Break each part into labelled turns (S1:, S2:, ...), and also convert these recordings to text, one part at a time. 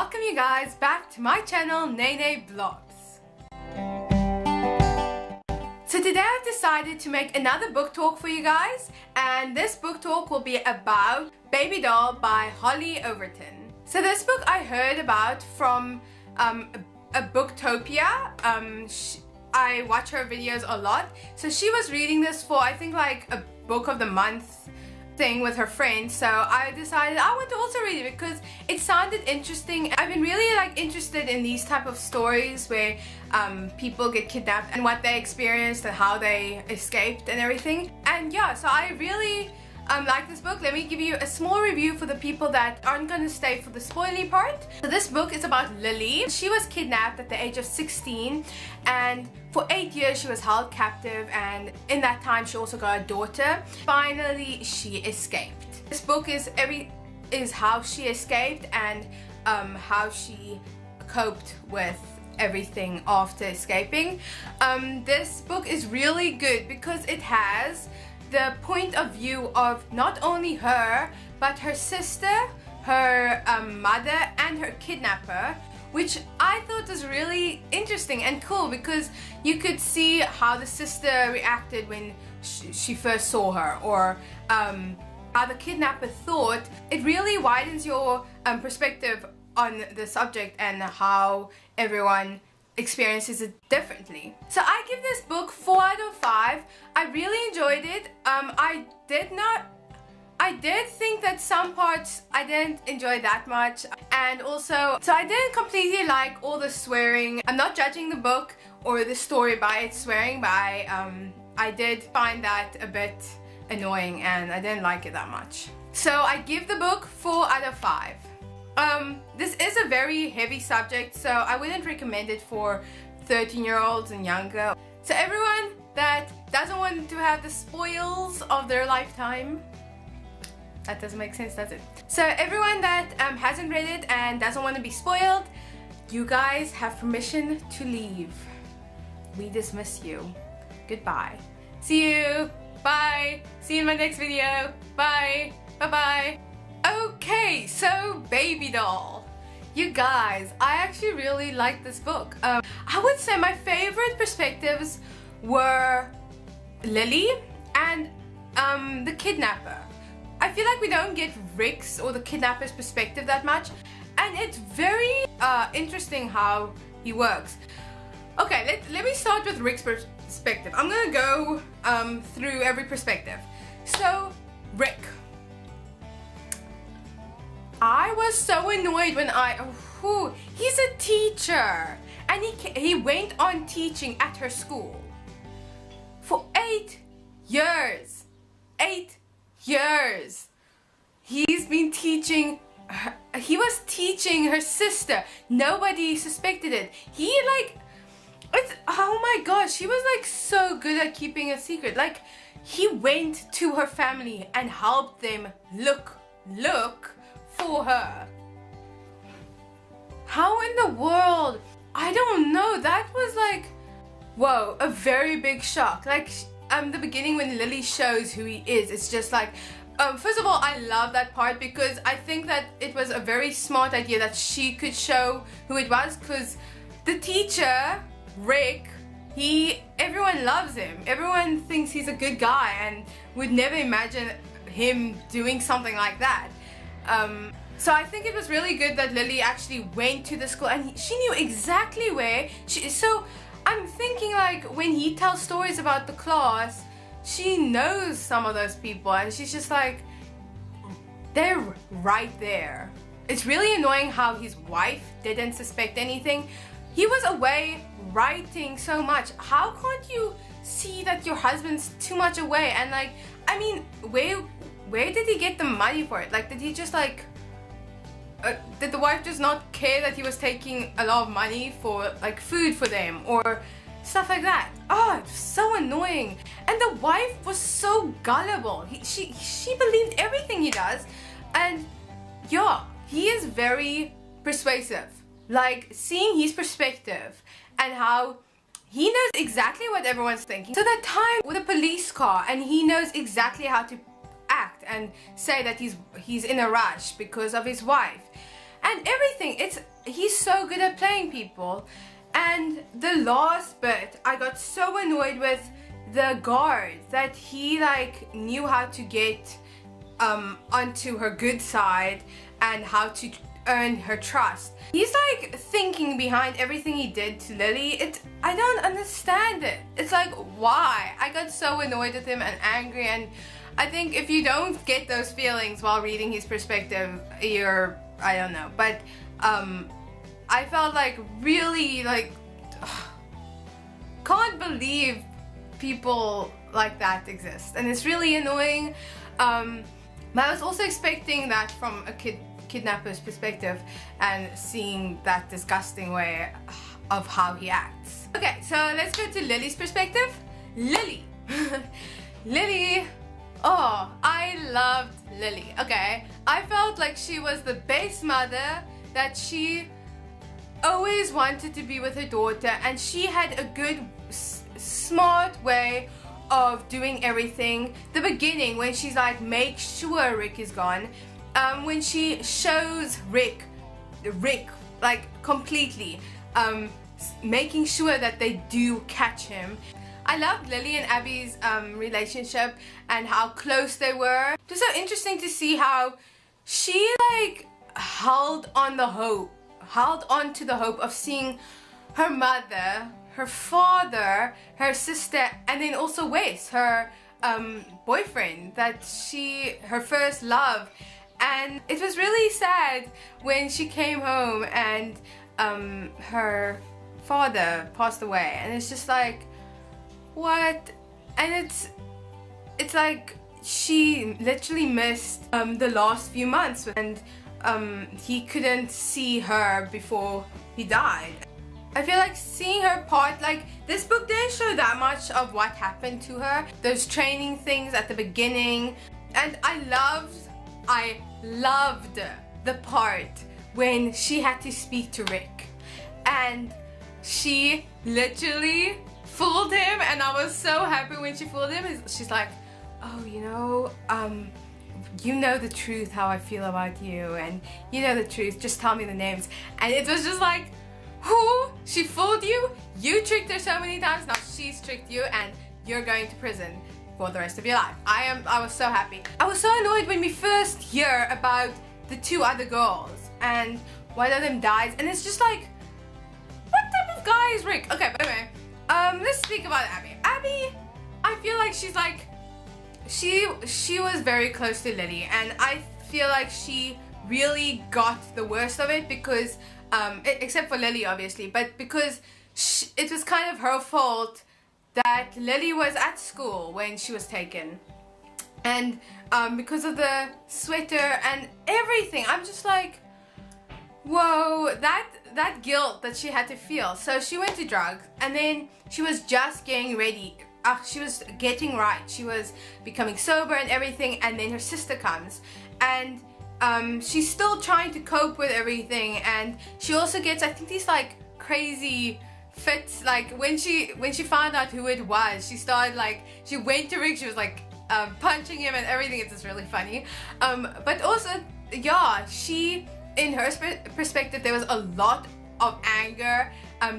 S1: welcome you guys back to my channel, Nene Vlogs. So today I've decided to make another book talk for you guys, and this book talk will be about Baby Doll by Hollie Overton. So this book I heard about from a Booktopia. I watch her videos a lot. So she was reading this for, I think, like a book of the month thing with her friends, so I decided I want to also read it because it sounded interesting. I've been really interested in these type of stories where people get kidnapped and what they experienced and how they escaped and everything. And yeah, so I really like this book. Let me give you a small review for the people that aren't going to stay for the spoily part. So this book is about Lily. She was kidnapped at the age of 16, and for 8 years she was held captive, and in that time she also got a daughter. Finally she escaped. This book is how she escaped and how she coped with everything after escaping. This book is really good because it has the point of view of not only her but her sister, her mother and her kidnapper, which I thought was really interesting and cool because you could see how the sister reacted when she first saw her, or how the kidnapper thought. It really widens your perspective on the subject and how everyone experiences it differently. So I give this book 4 out of 5. I really enjoyed it. I did think that some parts I didn't enjoy that much, and also so I didn't completely like all the swearing. I'm not judging the book or the story by its swearing, but I did find that a bit annoying and I didn't like it that much. So I give the book 4 out of 5. This is a very heavy subject, so I wouldn't recommend it for 13-year-olds and younger. So everyone that doesn't want to have the spoils of their lifetime, that doesn't make sense, does it? So everyone that hasn't read it and doesn't want to be spoiled, you guys have permission to leave. We dismiss you. Goodbye. See you. Bye. See you in my next video. Bye. Bye-bye. Okay, so Baby Doll. You guys, I actually really liked this book. I would say my favorite perspectives were Lily and the kidnapper. I feel like we don't get Rick's or the kidnapper's perspective that much, and it's very interesting how he works. Okay, let me start with Rick's perspective. I'm gonna go through every perspective. So, Rick. I was so annoyed when he's a teacher, and he went on teaching at her school for 8 years. 8 years. He's been teaching her, he was teaching her sister. Nobody suspected it. Oh my gosh, he was so good at keeping a secret. He went to her family and helped them look for her. How in the world? I don't know. That was whoa, a very big shock. The beginning when Lily shows who he is, it's just first of all, I love that part because I think that it was a very smart idea that she could show who it was, because the teacher, Rick, everyone loves him. Everyone thinks he's a good guy and would never imagine him doing something like that. So I think it was really good that Lily actually went to the school and she knew exactly where so I'm thinking when he tells stories about the class, she knows some of those people and she's just they're right there. It's really annoying how his wife didn't suspect anything. He was away writing so much. How can't you see that your husband's too much away? And I mean, where did he get the money for it? Did he just did the wife just not care that he was taking a lot of money for food for them or stuff like that? Oh, it's so annoying. And the wife was so gullible. She believed everything he does, and yeah, he is very persuasive. Seeing his perspective and how he knows exactly what everyone's thinking. So that time with a police car, and he knows exactly how to act and say that he's in a rush because of his wife. and everything. He's so good at playing people. And the last bit, I got so annoyed with the guard that he like knew how to get onto her good side and how to earn her trust. He's like thinking behind everything he did to Lily. I don't understand it. It's like, why? I got so annoyed with him and angry, and I think if you don't get those feelings while reading his perspective, I don't know. But I felt like really like can't believe people like that exist, and it's really annoying. But I was also expecting that from a kidnapper's perspective and seeing that disgusting way of how he acts. Okay, so let's go to Lily's perspective. Lily. Lily. Oh, I loved Lily. Okay, I felt like she was the best mother, that she always wanted to be with her daughter, and she had a good, smart way of doing everything. The beginning, when she's like, make sure Rick is gone, when she shows Rick like completely, making sure that they do catch him. I loved Lily and Abby's relationship and how close they were. It was so interesting to see how she like held on to the hope of seeing her mother, her father, her sister, and then also Wes, her boyfriend, her first love. And it was really sad when she came home and her father passed away, and it's just like, what? And it's like she literally missed the last few months, and he couldn't see her before he died. I feel like seeing her part, like this book didn't show that much of what happened to her, those training things at the beginning. And I loved the part when she had to speak to Rick and she literally fooled him, and I was so happy when she fooled him. She's like, oh, you know the truth, how I feel about you, and you know the truth, just tell me the names. And it was just like, who? She fooled you? You tricked her so many times, now she's tricked you, and you're going to prison for the rest of your life. I was so happy. I was so annoyed when we first hear about the two other girls and one of them dies, and it's just like, what type of guy is Rick? Okay, but anyway, let's speak about Abby. Abby, I feel like she's like, she was very close to Lily, and I feel like she really got the worst of it because, except for Lily obviously, but because it was kind of her fault that Lily was at school when she was taken, and because of the sweater and everything, I'm just like, whoa, that guilt that she had to feel. So she went to drugs, and then she was just getting ready. She was getting right. She was becoming sober and everything, and then her sister comes, and she's still trying to cope with everything, and she also gets, I think, these like crazy fits. Like when she found out who it was, she started like, she went to Rick, she was like punching him and everything. It's just really funny. But also, yeah, in her perspective, there was a lot of anger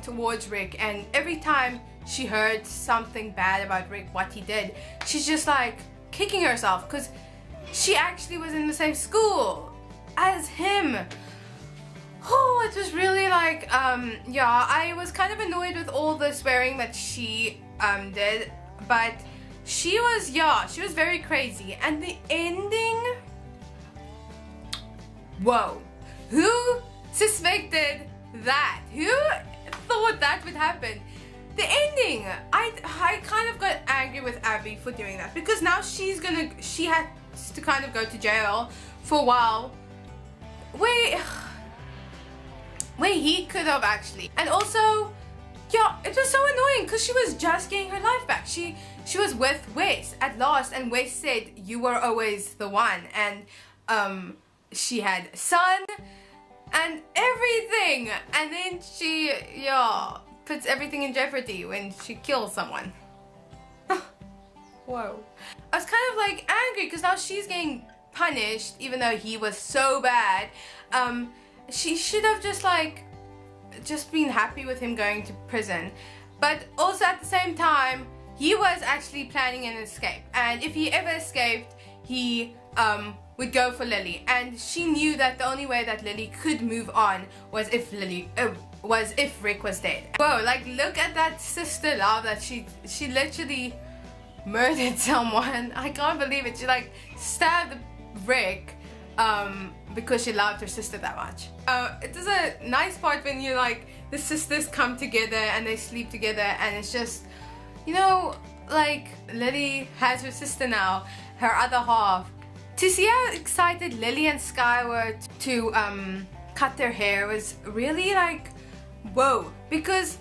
S1: towards Rick, and every time she heard something bad about Rick, what he did, she's just like kicking herself because she actually was in the same school as him. Oh, it was really like, yeah, I was kind of annoyed with all the swearing that she did, but she was very crazy. And the ending, whoa, who suspected that? Who thought that would happen? The ending, I kind of got angry with Abby for doing that, because now she has to kind of go to jail for a while, where he could have actually. And also, yeah, it was so annoying because she was just getting her life back. She was with Wes at last, and Wes said, you were always the one, and she had a son and everything, and then she, yeah, puts everything in jeopardy when she kills someone. Whoa. I was kind of like angry because now she's getting punished even though he was so bad. she should have just like been happy with him going to prison. But also at the same time, he was actually planning an escape, and if he ever escaped, he would go for Lily, and she knew that the only way that Lily could move on was if Rick was dead. Whoa, like look at that sister love that she literally murdered someone. I can't believe it. She like stabbed Rick because she loved her sister that much. It is a nice part when you like the sisters come together and they sleep together, and it's just, you know, like Lily has her sister now, her other half. To see how excited Lily and Sky were to cut their hair was really like, whoa, because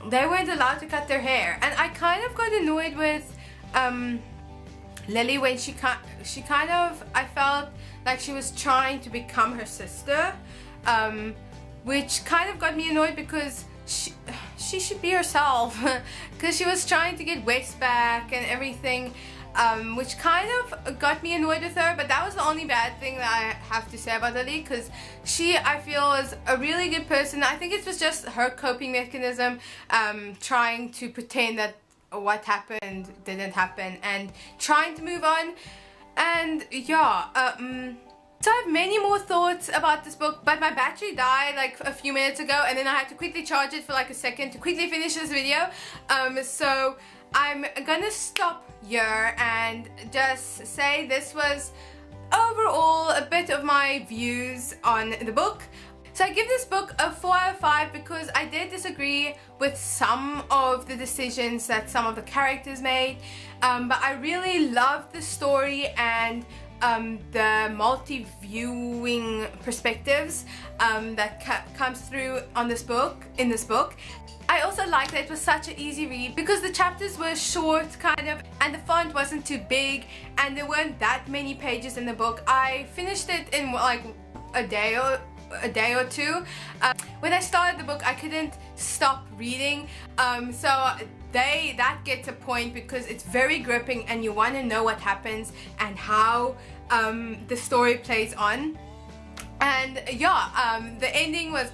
S1: they weren't allowed to cut their hair. And I kind of got annoyed with Lily when she kind of, I felt like she was trying to become her sister, which kind of got me annoyed because she should be herself, because she was trying to get Wes back and everything, which kind of got me annoyed with her. But that was the only bad thing that I have to say about Lily, because she, I feel, is a really good person. I think it was just her coping mechanism, trying to pretend that what happened didn't happen and trying to move on. And yeah, so I have many more thoughts about this book, but my battery died like a few minutes ago, and then I had to quickly charge it for like a second to quickly finish this video. So I'm gonna stop here and just say this was overall a bit of my views on the book. So I give this book a 4 out of 5 because I did disagree with some of the decisions that some of the characters made, but I really loved the story and the multi-viewing perspectives that comes through in this book. I also liked that it was such an easy read because the chapters were short kind of, and the font wasn't too big, and there weren't that many pages in the book. I finished it in like a day or two. When I started the book, I couldn't stop reading, so that gets a point because it's very gripping and you want to know what happens and how the story plays on. And yeah, the ending was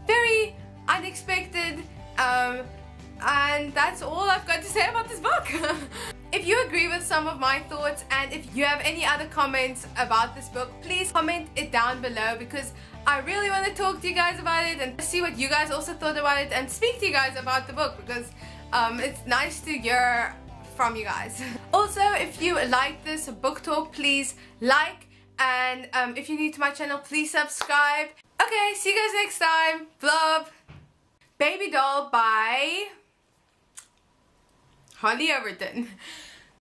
S1: very unexpected, and that's all I've got to say about this book. If you agree with some of my thoughts, and if you have any other comments about this book, please comment it down below, because I really want to talk to you guys about it and see what you guys also thought about it and speak to you guys about the book, because it's nice to hear from you guys. Also, if you like this book talk, please like, and if you're new to my channel, please subscribe. Okay, see you guys next time. Vlog. Baby Doll by Hollie Overton.